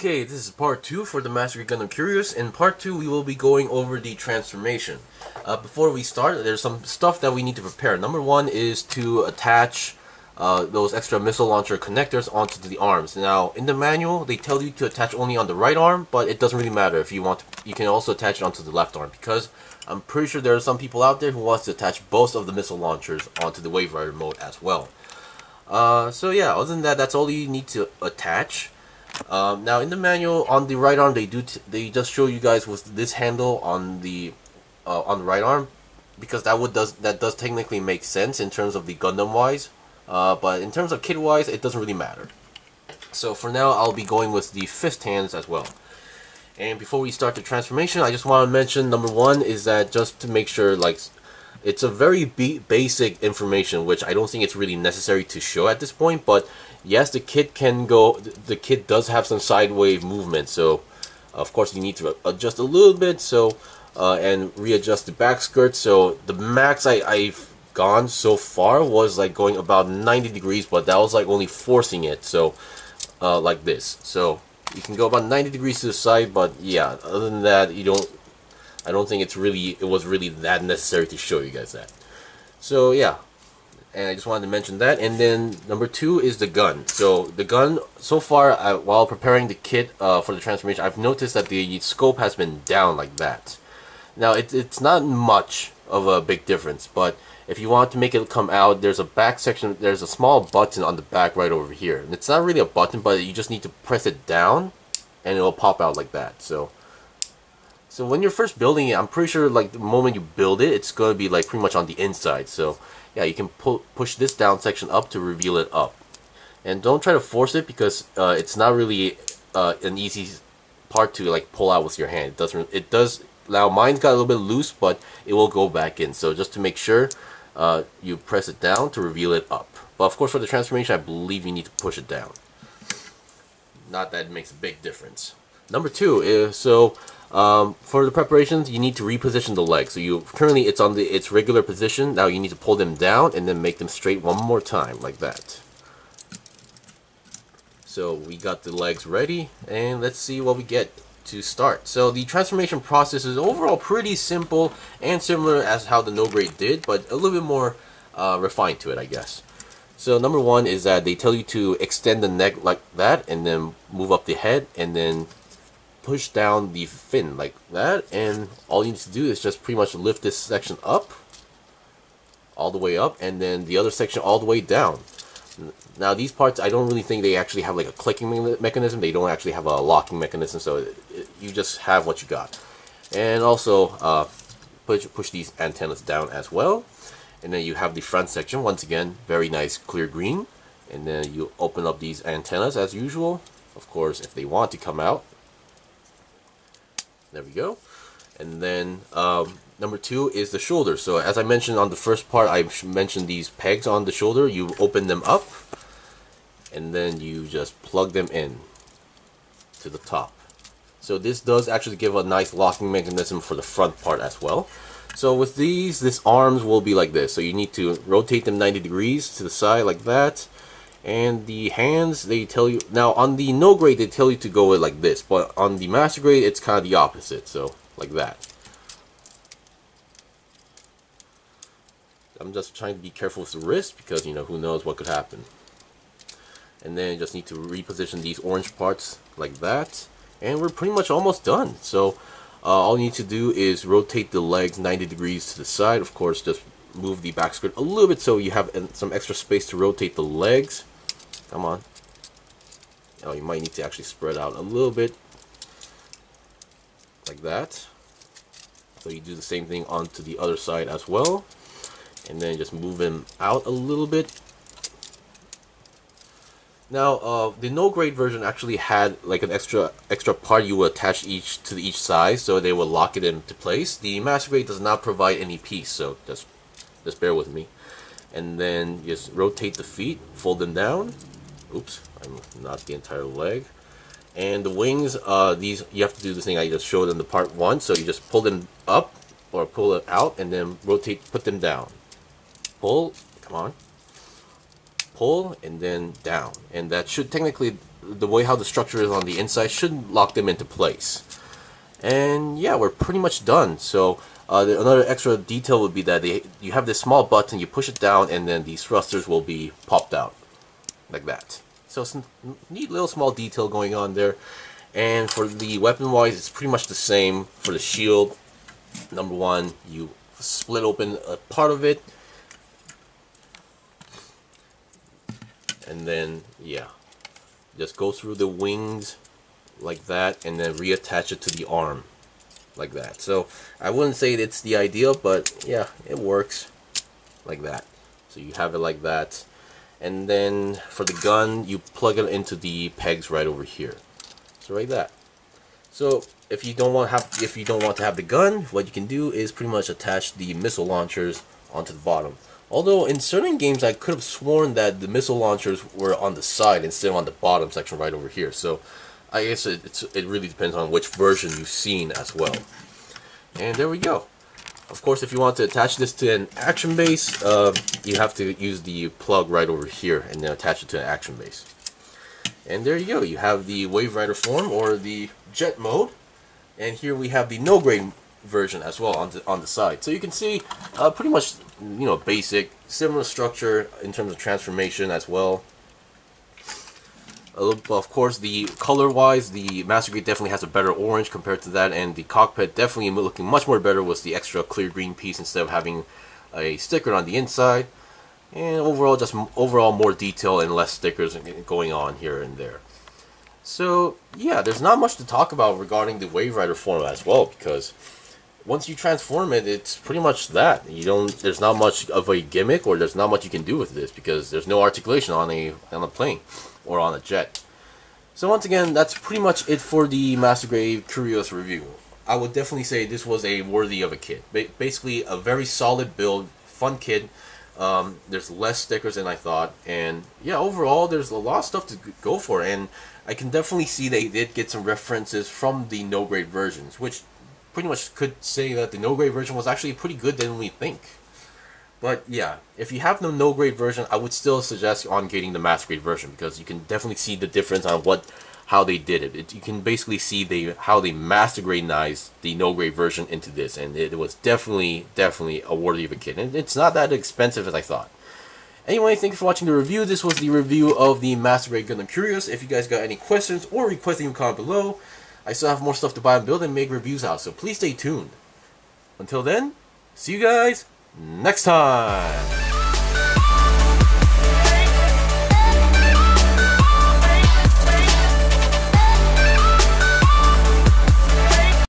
Okay, this is part 2 for the MG Gundam Kyrios. In part 2, we will be going over the transformation. Before we start, there's some stuff that we need to prepare. Number 1 is to attach those extra missile launcher connectors onto the arms. Now, in the manual, they tell you to attach only on the right arm, but it doesn't really matter if you want to. You can also attach it onto the left arm, because I'm pretty sure there are some people out there who wants to attach both of the missile launchers onto the Wave Rider mode as well. So yeah, other than that, that's all you need to attach. Now in the manual, on the right arm, they just show you guys with this handle on the right arm, because that does technically make sense in terms of the Gundam wise, but in terms of kit wise, it doesn't really matter. So for now, I'll be going with the fist hands as well. And before we start the transformation, I just want to mention number 1 is that just to make sure, like, it's a very basic information, which I don't think it's really necessary to show at this point, but yes, the kit can go. The kit does have some sidewave movement, so of course you need to adjust a little bit. So and readjust the back skirt. So the max I've gone so far was like going about 90 degrees, but that was like only forcing it. So like this. So you can go about 90 degrees to the side, but yeah, other than that, I don't think it was really that necessary to show you guys that. So yeah. And I just wanted to mention that. And then number 2 is the gun. So the gun, so far, while preparing the kit for the transformation, I've noticed that the scope has been down like that. Now it's not much of a big difference, but if you want to make it come out, there's a back section. There's a small button on the back right over here, and it's not really a button, but you just need to press it down, and it will pop out like that. So when you're first building it, I'm pretty sure like the moment you build it, it's going to be like pretty much on the inside. So yeah, you can push this down section up to reveal it up. And don't try to force it, because it's not really an easy part to like pull out with your hand. It does. Now mine's got a little bit loose, but it will go back in. So just to make sure, you press it down to reveal it up. But of course for the transformation, I believe you need to push it down. Not that it makes a big difference. Number 2 is, for the preparations, you need to reposition the legs. So currently it's on its regular position. Now you need to pull them down and then make them straight one more time, like that. So we got the legs ready, and let's see what we get to start. So the transformation process is overall pretty simple and similar as how the No Grade did, but a little bit more refined to it, I guess. So number 1 is that they tell you to extend the neck like that, and then move up the head, and then push down the fin like that, and all you need to do is just pretty much lift this section up, all the way up, and then the other section all the way down. Now these parts, I don't really think they actually have like a clicking mechanism. They don't actually have a locking mechanism, so you just have what you got. And also push these antennas down as well, and then you have the front section, once again very nice clear green, and then you open up these antennas as usual, of course if they want to come out. There we go. And then number 2 is the shoulder. So as I mentioned on the first part, I mentioned these pegs on the shoulder. You open them up, and then you just plug them in to the top. So this does actually give a nice locking mechanism for the front part as well. So with this arms will be like this. So you need to rotate them 90 degrees to the side like that. And the hands, they tell you, now on the No Grade they tell you to go with like this, but on the Master Grade it's kind of the opposite, so like that. I'm just trying to be careful with the wrist, because who knows what could happen. And then you just need to reposition these orange parts like that, and we're pretty much almost done. So all you need to do is rotate the legs 90 degrees to the side. Of course, just move the back skirt a little bit so you have some extra space to rotate the legs. Come on. Oh, you might need to actually spread out a little bit. Like that. So you do the same thing onto the other side as well. And then just move them out a little bit. Now, the No Grade version actually had like an extra part you would attach to each side, so they will lock it into place. The Master Grade does not provide any piece, so just bear with me. And then just rotate the feet, fold them down. Oops, I'm not the entire leg. And the wings, these you have to do the thing I just showed in the part 1. So you just pull them up or pull it out, and then rotate, put them down. Pull, come on. Pull and then down, and that should technically the way how the structure is on the inside should lock them into place. And yeah, we're pretty much done. So another extra detail would be that you have this small button, you push it down, and then these thrusters will be popped out like that. So some neat little small detail going on there. And for the weapon wise, it's pretty much the same. For the shield, number one, you split open a part of it, and then yeah, just go through the wings like that, and then reattach it to the arm like that. So I wouldn't say it's the ideal, but yeah, it works like that. So you have it like that, and then for the gun, you plug it into the pegs right over here. So like that. So if you don't want to have the gun, what you can do is pretty much attach the missile launchers onto the bottom. Although in certain games I could have sworn that the missile launchers were on the side instead of on the bottom section right over here. So I guess it really depends on which version you've seen as well. And there we go. Of course, if you want to attach this to an action base, you have to use the plug right over here and then attach it to an action base. And there you go. You have the Wave Rider form, or the jet mode, and here we have the no grade version as well on the side. So you can see pretty much, you know, basic, similar structure in terms of transformation as well. Of course, the color-wise, the Master Grade definitely has a better orange compared to that, and the cockpit definitely looking much more better with the extra clear green piece instead of having a sticker on the inside. And overall, just more detail and less stickers going on here and there. So yeah, there's not much to talk about regarding the Wave Rider form as well, because once you transform it, it's pretty much that. There's not much of a gimmick, or there's not much you can do with this, because there's no articulation on a plane or on a jet. So once again, that's pretty much it for the Master Grade Kyrios review. I would definitely say this was a worthy of a kit. Basically, a very solid build, fun kit. There's less stickers than I thought, and yeah, overall there's a lot of stuff to go for, and I can definitely see they did get some references from the no grade versions, which pretty much could say that the no grade version was actually pretty good than we think. But yeah, if you have the no grade version, I would still suggest on getting the Master Grade version, because you can definitely see the difference on how they did it. You can basically see how they Master Gradenized the no grade version into this, and it was definitely a worthy of a kit, and it's not that expensive as I thought. Anyway, thank you for watching the review. This was the review of the Master Grade Gundam Kyrios. If you guys got any questions or requests, leave a comment below. I still have more stuff to buy and build and make reviews out, so please stay tuned. Until then, see you guys next time.